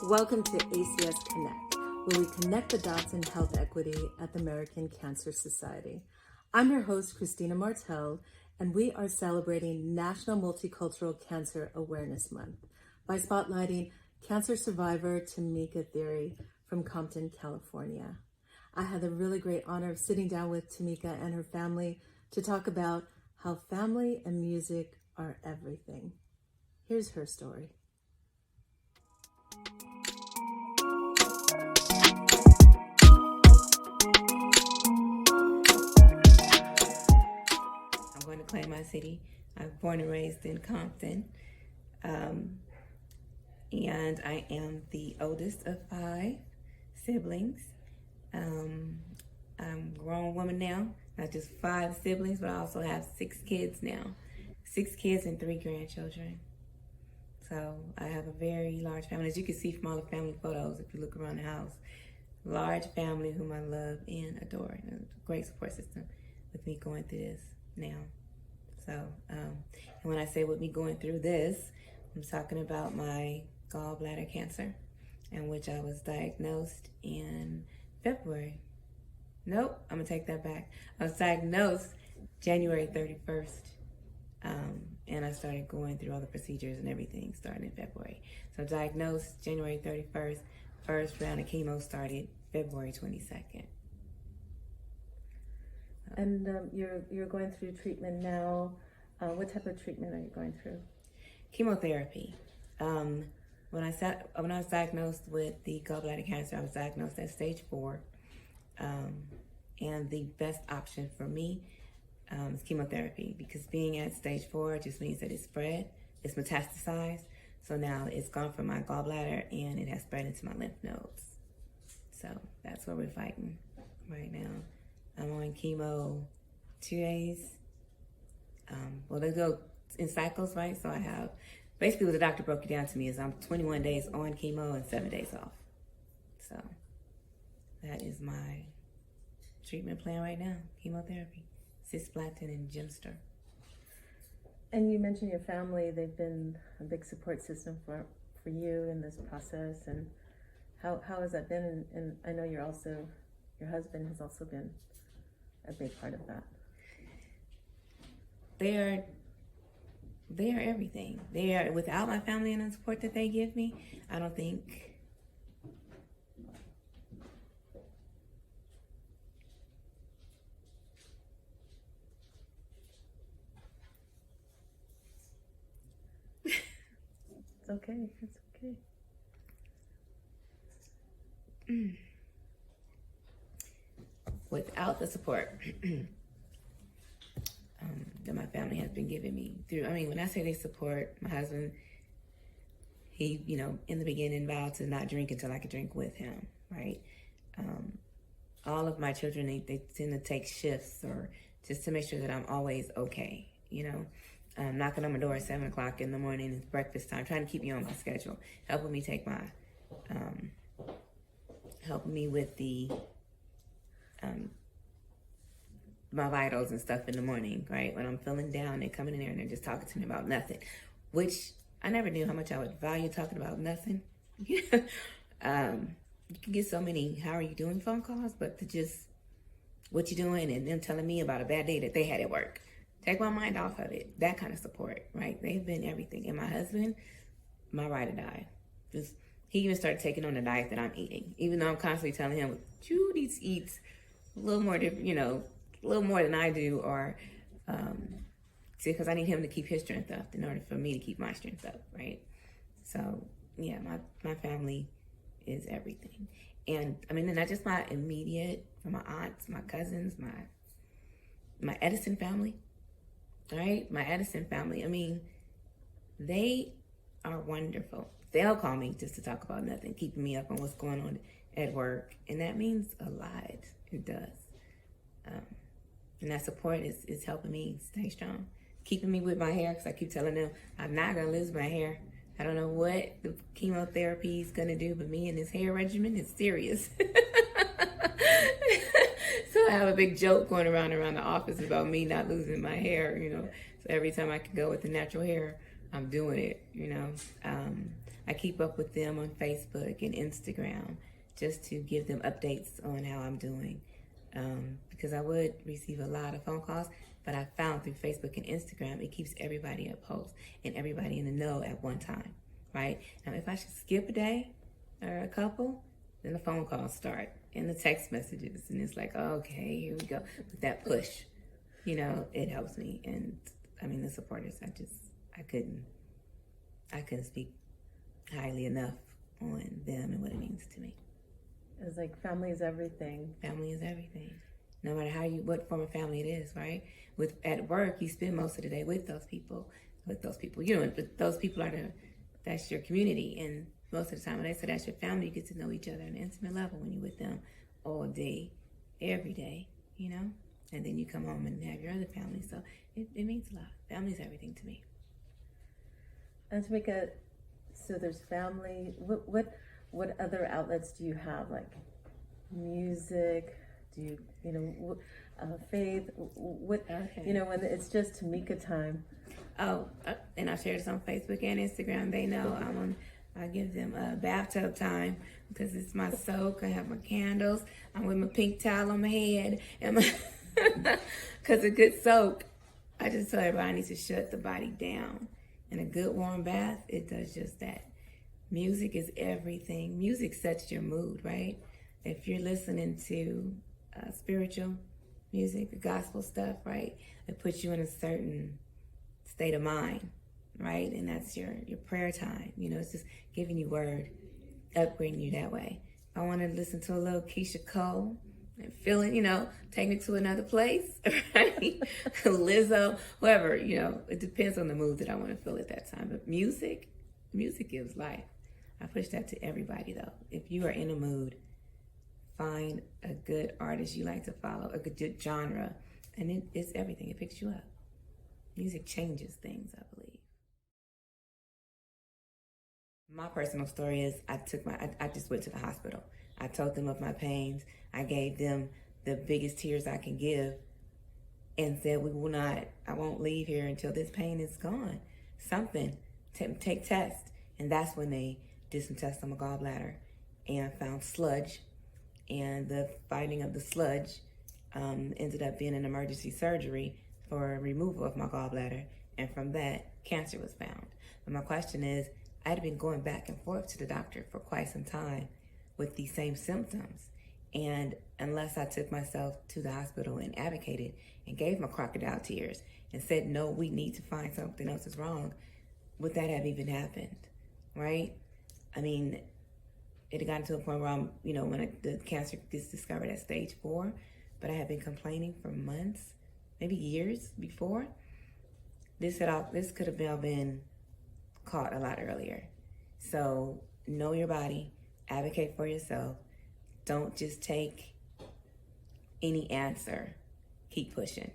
Welcome to ACS Connect, where we connect the dots in health equity at the American Cancer Society. I'm your host, Christina Martel, and we are celebrating National Multicultural Cancer Awareness Month by spotlighting cancer survivor Tameka Thierry from Compton, California. I had the really great honor of sitting down with Tameka and her family to talk about how family and music are everything. Here's her story. I'm going to claim my city. I was born and raised in Compton. And I am the oldest of 5 siblings. I'm a grown woman now, not just 5 siblings, but I also have 6 kids now. 6 kids and 3 grandchildren. So I have a very large family. As you can see from all the family photos, if you look around the house, large family whom I love and adore. And a great support system with me going through this now. So, and when I say with me going through this, I'm talking about my gallbladder cancer, in which I was diagnosed in February. Nope, I'm gonna take that back. I was diagnosed January 31st, and I started going through all the procedures and everything starting in February. So diagnosed January 31st, first round of chemo started February 22nd. And you're going through treatment now. What type of treatment are you going through? Chemotherapy. When I was diagnosed with the gallbladder cancer, I was diagnosed at stage 4. And the best option for me is chemotherapy, because being at stage 4 just means that it's spread, it's metastasized. So now it's gone from my gallbladder and it has spread into my lymph nodes. So that's what we're fighting right now. I'm on chemo 2 days. Well, they go in cycles, right? So I have, basically what the doctor broke it down to me is I'm 21 days on chemo and 7 days off. So that is my treatment plan right now, chemotherapy, cisplatin and Gemster. And you mentioned your family. They've been a big support system for you in this process. And how has that been? And I know your husband has also been a big part of that. They are everything. They are, without my family and the support that they give me, I don't think It's okay. It's okay. Without the support that my family has been giving me through, I mean, when I say they support, my husband, he, in the beginning vowed to not drink until I could drink with him, right? All of my children, they tend to take shifts or just to make sure that I'm always okay, knocking on my door at 7 o'clock in the morning, it's breakfast time, trying to keep me on my schedule, helping me take my, helping me with the, my vitals and stuff in the morning, right? When I'm feeling down, they're coming in there and they're just talking to me about nothing, which I never knew how much I would value talking about nothing. You can get so many "how are you doing" phone calls, but to just what you doing and them telling me about a bad day that they had at work, take my mind off of it. That kind of support, right? They've been everything. And my husband, my ride or die. He even started taking on the diet that I'm eating, even though I'm constantly telling him, you need to eat a little more, a little more than I do, or because I need him to keep his strength up in order for me to keep my strength up, right? So yeah, my family is everything. And I mean, not just my immediate, from my aunts, my cousins, my Edison family, right? My Edison family, I mean, they are wonderful. They'll call me just to talk about nothing, keeping me up on what's going on at work. And that means a lot. It does. And that support is helping me stay strong. Keeping me with my hair, because I keep telling them I'm not going to lose my hair. I don't know what the chemotherapy is going to do, but me and this hair regimen is serious. So I have a big joke going around the office about me not losing my hair, So every time I can go with the natural hair, I'm doing it, I keep up with them on Facebook and Instagram just to give them updates on how I'm doing. Because I would receive a lot of phone calls, but I found through Facebook and Instagram, it keeps everybody at post and everybody in the know at one time, right? Now, if I should skip a day or a couple, then the phone calls start and the text messages, and it's like, okay, here we go. With that push, it helps me. And I mean, the supporters, I couldn't speak highly enough on them and what it means to me. It's like family is everything. Family is everything. No matter what form of family it is, right? At work, you spend most of the day with those people. Those people that's your community. And most of the time when they say that's your family, you get to know each other on an intimate level when you're with them all day, every day, And then you come home and have your other family. So it means a lot. Family is everything to me. And Tameka, so there's family. What other outlets do you have? Like music? Do you faith? What Okay. when it's just Tameka time? Oh, and I share this on Facebook and Instagram. They know I give them a bathtub time because it's my soak. I have my candles. I'm with my pink towel on my head, and because a good soak, I just tell everybody I need to shut the body down. And a good warm bath, it does just that. Music is everything. Music sets your mood, right? If you're listening to spiritual music, gospel stuff, right, it puts you in a certain state of mind, right? And that's your prayer time. It's just giving you word, upgrading you that way. If I want to listen to a little Keisha Cole and feeling, take me to another place, right? Lizzo, whoever, it depends on the mood that I want to feel at that time. But music gives life. I push that to everybody, though. If you are in a mood, find a good artist you like to follow, a good genre, and it's everything. It picks you up. Music changes things, I believe. My personal story is I just went to the hospital. I told them of my pains. I gave them the biggest tears I can give and said, I won't leave here until this pain is gone. Something, take tests. And that's when they did some tests on my gallbladder and found sludge. And the finding of the sludge ended up being an emergency surgery for removal of my gallbladder. And from that, cancer was found. But my question is, I had been going back and forth to the doctor for quite some time with these same symptoms. And unless I took myself to the hospital and advocated and gave my crocodile tears and said, no, we need to find something else is wrong, would that have even happened, right? I mean, it had gotten to a point where when the cancer gets discovered at stage 4, but I had been complaining for months, maybe years before. This could have been caught a lot earlier. So know your body, advocate for yourself. Don't just take any answer. Keep pushing.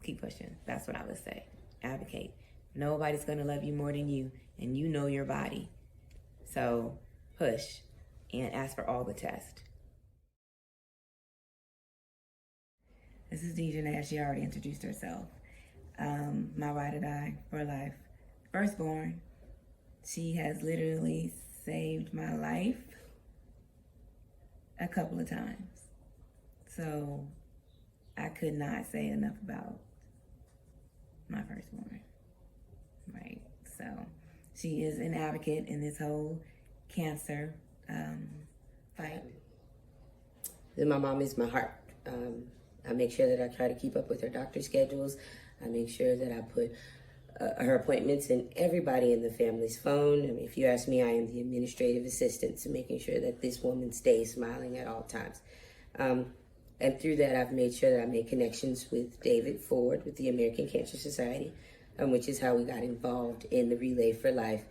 Keep pushing. That's what I would say. Advocate. Nobody's going to love you more than you, and you know your body. So push and ask for all the tests. This is Dejanay. She already introduced herself. My ride or die for life. Firstborn. She has literally saved my life a couple of times. So I could not say enough about my firstborn. Right. So she is an advocate in this whole cancer fight. Then my mom is my heart. I make sure that I try to keep up with her doctor schedules. I make sure that I put her appointments in everybody in the family's phone. I mean, if you ask me, I am the administrative assistant to making sure that this woman stays smiling at all times. And through that, I've made sure that I made connections with David Ford with the American Cancer Society, which is how we got involved in the Relay for Life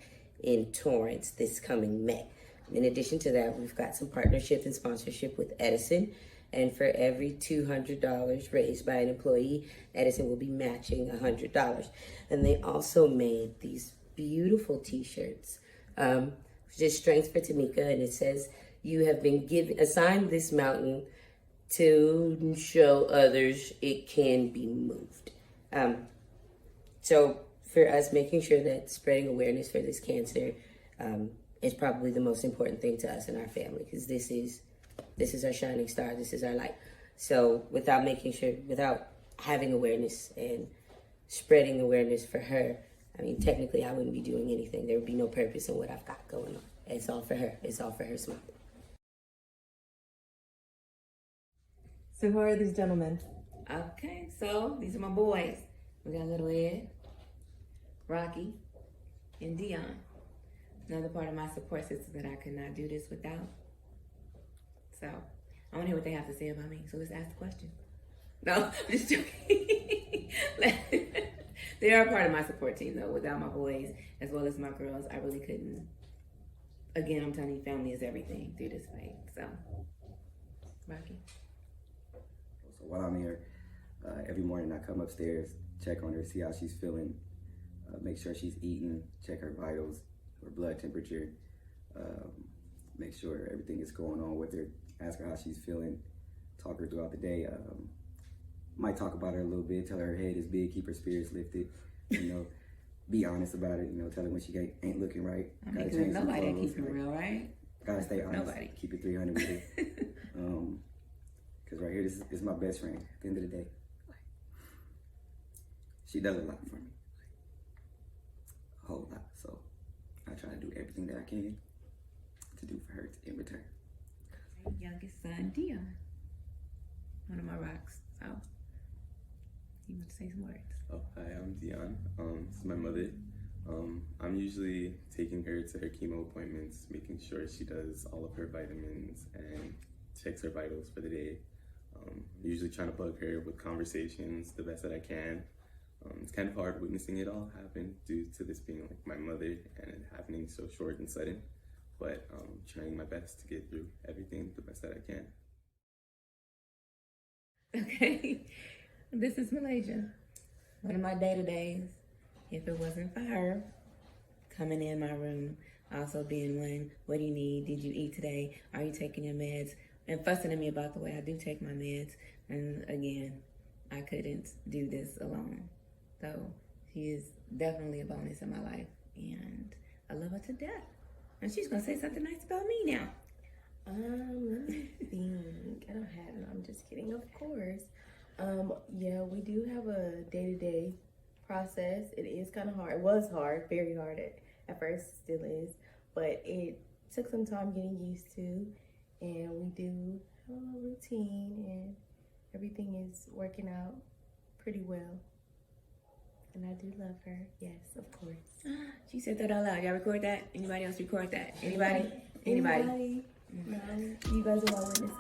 in Torrance this coming May. In addition to that, we've got some partnership and sponsorship with Edison. And for every $200 raised by an employee, Edison will be matching $100. And they also made these beautiful t-shirts, just Strength for Tameka. And it says, you have been assigned this mountain to show others it can be moved. So for us, making sure that spreading awareness for this cancer is probably the most important thing to us and our family, because this is our shining star. This is our light. So without having awareness and spreading awareness for her, I mean, technically I wouldn't be doing anything. There would be no purpose in what I've got going on. It's all for her. It's all for her smile. So who are these gentlemen? Okay, so these are my boys. We got little Ed, Rocky, and Dion. Another part of my support system that I could not do this without. So I want to hear what they have to say about me. So let's ask the question. No, I'm just joking. They are part of my support team, though. Without my boys, as well as my girls, I really couldn't. Again, I'm telling you, family is everything through this fight. So, Rocky. So while I'm here, every morning I come upstairs, check on her, see how she's feeling, make sure she's eating, check her vitals, her blood temperature, make sure everything is going on with her, ask her how she's feeling, talk her throughout the day. Might talk about her a little bit, tell her her head is big, keep her spirits lifted, be honest about it, tell her when she ain't looking right. Gotta change nobody keep it real, right? Gotta stay honest. Nobody. Keep it 300 with it. Because right here, this is my best friend at the end of the day. She does a lot for me. A whole lot. So I try to do everything that I can to do for her in return. Youngest son, Dion. One of my rocks. So you want to say some words? Oh, hi, I'm Dion. This is my mother. I'm usually taking her to her chemo appointments, making sure she does all of her vitamins and checks her vitals for the day. Usually trying to bug her with conversations the best that I can. It's kind of hard witnessing it all happen due to this being like my mother and it happening so short and sudden, but trying my best to get through everything the best that I can. Okay, this is Malaysia. One of my day-to-days, if it wasn't for her coming in my room, also being one, what do you need? Did you eat today? Are you taking your meds? And fussing at me about the way I do take my meds. And again, I couldn't do this alone. So she is definitely a bonus in my life, and I love her to death. And she's gonna say something nice about me now. Let me think. I don't have it. I'm just kidding, of course. Yeah, we do have a day-to-day process. It is kind of hard. It was hard, very hard at first, still is, but it took some time getting used to, and we do have a routine, and everything is working out pretty well. And I do love her. Yes, of course. She said that out loud. Y'all record that? Anybody else record that? Anybody? Anybody? No, you guys are my witnesses.